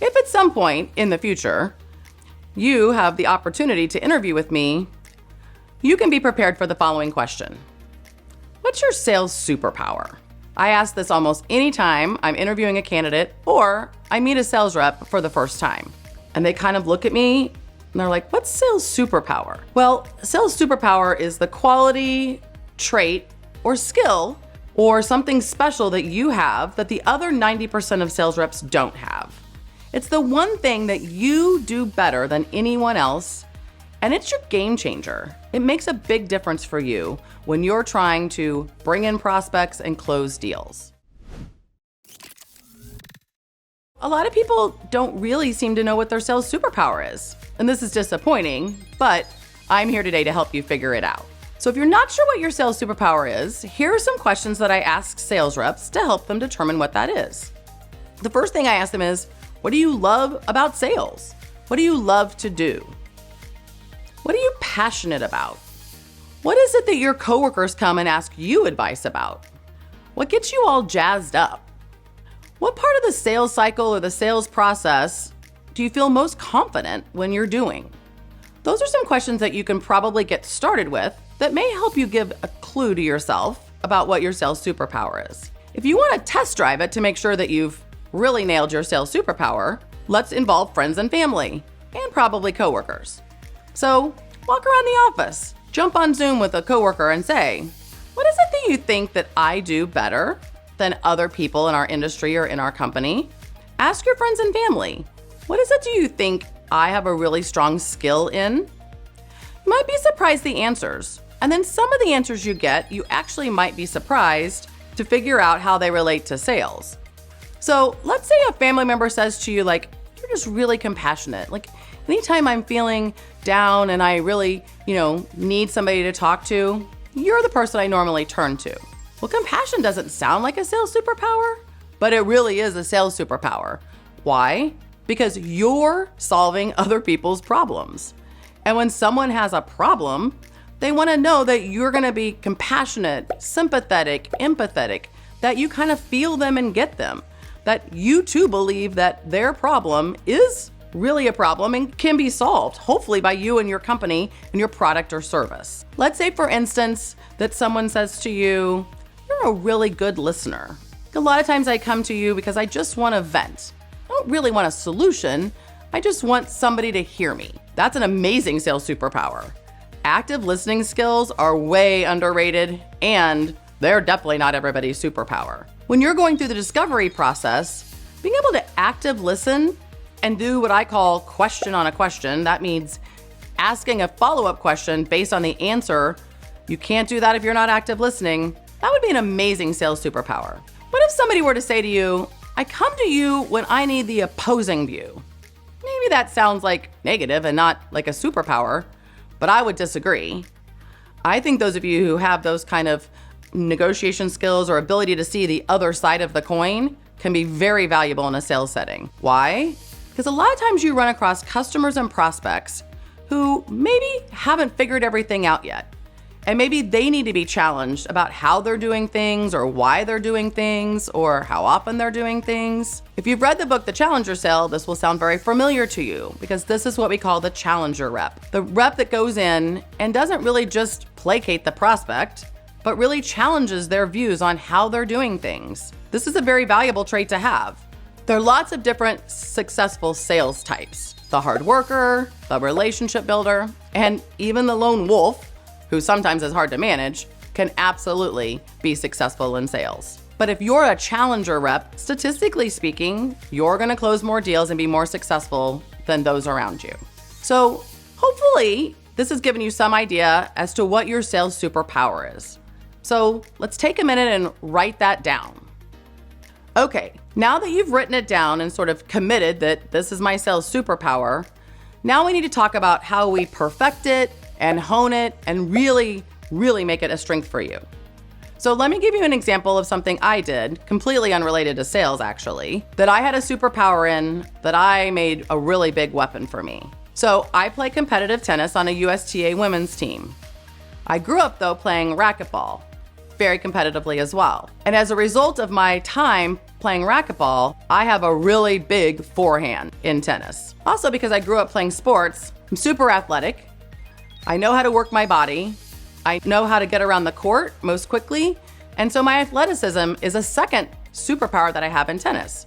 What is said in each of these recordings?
If at some point in the future you have the opportunity to interview with me, you can be prepared for the following question. What's your sales superpower? I ask this almost any time I'm interviewing a candidate or I meet a sales rep for the first time. And they kind of look at me and they're like, what's sales superpower? Well, sales superpower is the quality, trait, or skill or something special that you have that the other 90% of sales reps don't have. It's the one thing that you do better than anyone else, and it's your game changer. It makes a big difference for you when you're trying to bring in prospects and close deals. A lot of people don't really seem to know what their sales superpower is, and this is disappointing, but I'm here today to help you figure it out. So if you're not sure what your sales superpower is, here are some questions that I ask sales reps to help them determine what that is. The first thing I ask them is, what do you love about sales? What do you love to do? What are you passionate about? What is it that your coworkers come and ask you advice about? What gets you all jazzed up? What part of the sales cycle or the sales process do you feel most confident when you're doing? Those are some questions that you can probably get started with that may help you give a clue to yourself about what your sales superpower is. If you want to test drive it to make sure that you've really nailed your sales superpower, let's involve friends and family, and probably coworkers. So walk around the office, jump on Zoom with a coworker and say, what is it that you think that I do better than other people in our industry or in our company? Ask your friends and family, what is it do you think I have a really strong skill in? You might be surprised the answers. And then some of the answers you get, you actually might be surprised to figure out how they relate to sales. So let's say a family member says to you, like, you're just really compassionate. Like, anytime I'm feeling down and I really, need somebody to talk to, you're the person I normally turn to. Well, compassion doesn't sound like a sales superpower, but it really is a sales superpower. Why? Because you're solving other people's problems. And when someone has a problem, they want to know that you're going to be compassionate, sympathetic, empathetic, that you kind of feel them and get them, that you too believe that their problem is really a problem and can be solved, hopefully by you and your company and your product or service. Let's say, for instance, that someone says to you, you're a really good listener. A lot of times I come to you because I just want to vent. I don't really want a solution. I just want somebody to hear me. That's an amazing sales superpower. Active listening skills are way underrated, and they're definitely not everybody's superpower. When you're going through the discovery process, being able to active listen and do what I call question on a question, that means asking a follow-up question based on the answer. You can't do that if you're not active listening. That would be an amazing sales superpower. What if somebody were to say to you, I come to you when I need the opposing view? Maybe that sounds like negative and not like a superpower, but I would disagree. I think those of you who have those kind of negotiation skills or ability to see the other side of the coin can be very valuable in a sales setting. Why? Because a lot of times you run across customers and prospects who maybe haven't figured everything out yet. And maybe they need to be challenged about how they're doing things or why they're doing things or how often they're doing things. If you've read the book, The Challenger Sale, this will sound very familiar to you because this is what we call the challenger rep. The rep that goes in and doesn't really just placate the prospect, but really challenges their views on how they're doing things. This is a very valuable trait to have. There are lots of different successful sales types. The hard worker, the relationship builder, and even the lone wolf, who sometimes is hard to manage, can absolutely be successful in sales. But if you're a challenger rep, statistically speaking, you're gonna close more deals and be more successful than those around you. So hopefully this has given you some idea as to what your sales superpower is. So let's take a minute and write that down. Okay, now that you've written it down and sort of committed that this is my sales superpower, now we need to talk about how we perfect it and hone it and really make it a strength for you. So let me give you an example of something I did, completely unrelated to sales actually, that I had a superpower in that I made a really big weapon for me. So I play competitive tennis on a USTA women's team. I grew up though playing racquetball, very competitively as well. And as a result of my time playing racquetball, I have a really big forehand in tennis. Also, because I grew up playing sports, I'm super athletic. I know how to work my body. I know how to get around the court most quickly. And so my athleticism is a second superpower that I have in tennis.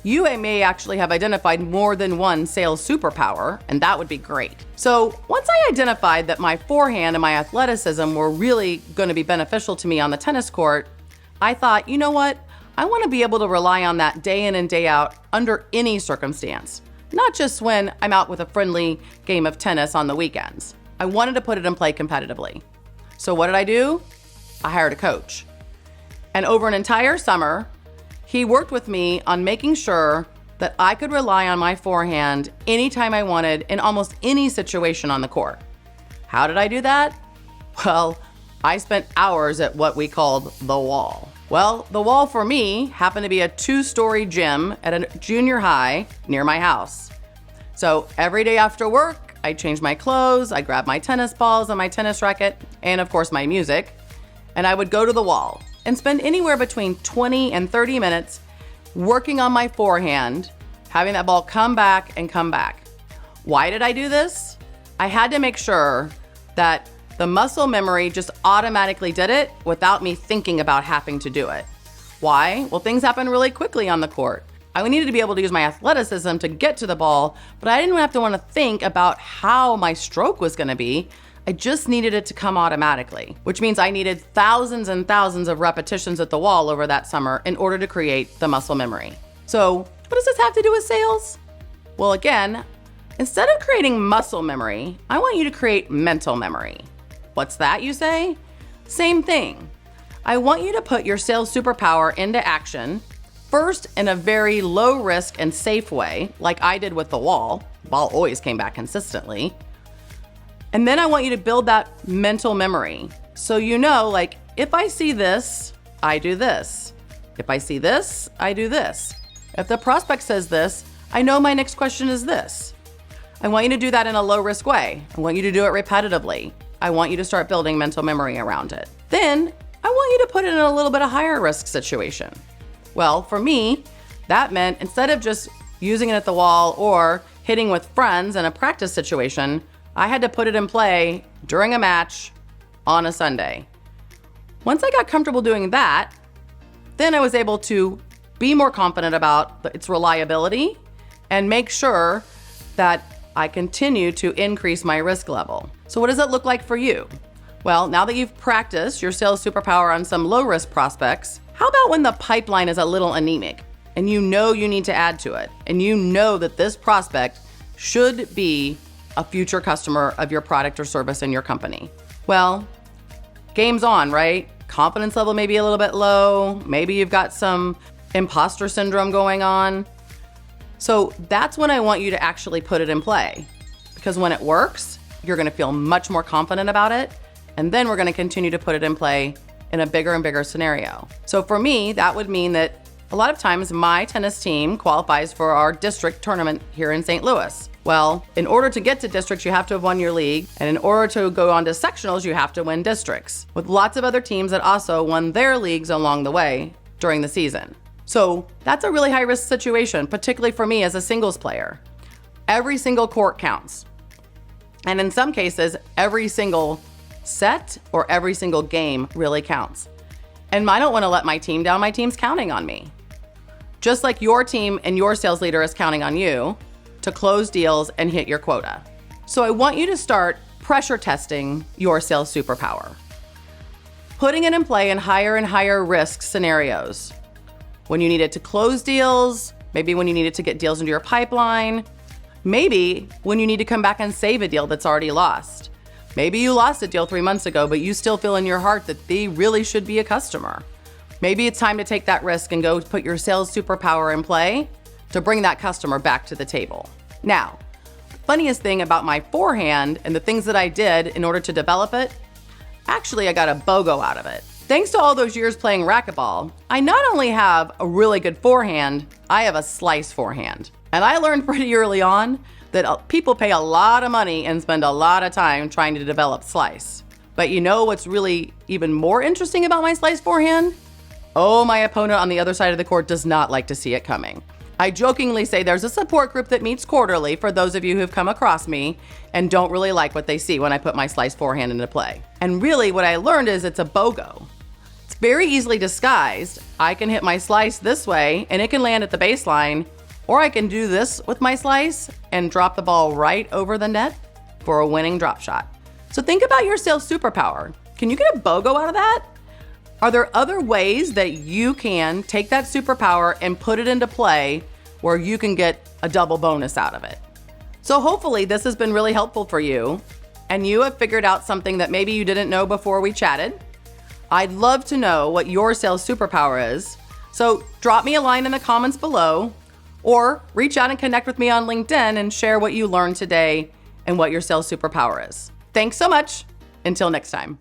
You may actually have identified more than one sales superpower, and that would be great. So once I identified that my forehand and my athleticism were really going to be beneficial to me on the tennis court, I thought, you know what? I want to be able to rely on that day in and day out under any circumstance, not just when I'm out with a friendly game of tennis on the weekends. I wanted to put it in play competitively. So what did I do? I hired a coach. And over an entire summer, he worked with me on making sure that I could rely on my forehand anytime I wanted in almost any situation on the court. How did I do that? Well, I spent hours at what we called the wall. Well, the wall for me happened to be a 2-story gym at a junior high near my house. So every day after work, I changed my clothes, I grabbed my tennis balls and my tennis racket, and of course my music, and I would go to the wall and spend anywhere between 20 and 30 minutes working on my forehand, having that ball come back and come back. Why did I do this? I had to make sure that the muscle memory just automatically did it without me thinking about having to do it. Why? Well, things happen really quickly on the court. I needed to be able to use my athleticism to get to the ball, but I didn't have to want to think about how my stroke was going to be. I just needed it to come automatically, which means I needed thousands and thousands of repetitions at the wall over that summer in order to create the muscle memory. So what does this have to do with sales? Well, again, instead of creating muscle memory, I want you to create mental memory. What's that, you say? Same thing. I want you to put your sales superpower into action, first in a very low risk and safe way, like I did with the wall. The ball always came back consistently. And then I want you to build that mental memory. So you know, like, if I see this, I do this. If I see this, I do this. If the prospect says this, I know my next question is this. I want you to do that in a low risk way. I want you to do it repetitively. I want you to start building mental memory around it. Then I want you to put it in a little bit of higher risk situation. Well, for me, that meant instead of just using it at the wall or hitting with friends in a practice situation, I had to put it in play during a match on a Sunday. Once I got comfortable doing that, then I was able to be more confident about its reliability and make sure that I continue to increase my risk level. So what does it look like for you? Well, now that you've practiced your sales superpower on some low risk prospects, how about when the pipeline is a little anemic and you know you need to add to it and you know that this prospect should be a future customer of your product or service in your company? Well, game's on, right? Confidence level may be a little bit low. Maybe you've got some imposter syndrome going on. So that's when I want you to actually put it in play, because when it works, you're going to feel much more confident about it. And then we're going to continue to put it in play in a bigger and bigger scenario. So for me, that would mean that a lot of times my tennis team qualifies for our district tournament here in St. Louis. Well, in order to get to districts, you have to have won your league. And in order to go on to sectionals, you have to win districts, with lots of other teams that also won their leagues along the way during the season. So that's a really high risk situation, particularly for me as a singles player. Every single court counts. And in some cases, every single set or every single game really counts. And I don't want to let my team down. My team's counting on me. Just like your team and your sales leader is counting on you to close deals and hit your quota. So I want you to start pressure testing your sales superpower, putting it in play in higher and higher risk scenarios. When you need it to close deals, maybe when you need it to get deals into your pipeline, maybe when you need to come back and save a deal that's already lost. Maybe you lost a deal 3 months ago, but you still feel in your heart that they really should be a customer. Maybe it's time to take that risk and go put your sales superpower in play to bring that customer back to the table. Now, the funniest thing about my forehand and the things that I did in order to develop it, actually I got a BOGO out of it. Thanks to all those years playing racquetball, I not only have a really good forehand, I have a slice forehand. And I learned pretty early on that people pay a lot of money and spend a lot of time trying to develop slice. But you know what's really even more interesting about my slice forehand? Oh, my opponent on the other side of the court does not like to see it coming. I jokingly say there's a support group that meets quarterly for those of you who've come across me and don't really like what they see when I put my slice forehand into play. And really what I learned is it's a BOGO. It's very easily disguised. I can hit my slice this way and it can land at the baseline, or I can do this with my slice and drop the ball right over the net for a winning drop shot. So think about your sales superpower. Can you get a BOGO out of that? Are there other ways that you can take that superpower and put it into play where you can get a double bonus out of it? So hopefully this has been really helpful for you and you have figured out something that maybe you didn't know before we chatted. I'd love to know what your sales superpower is. So drop me a line in the comments below or reach out and connect with me on LinkedIn and share what you learned today and what your sales superpower is. Thanks so much. Until next time.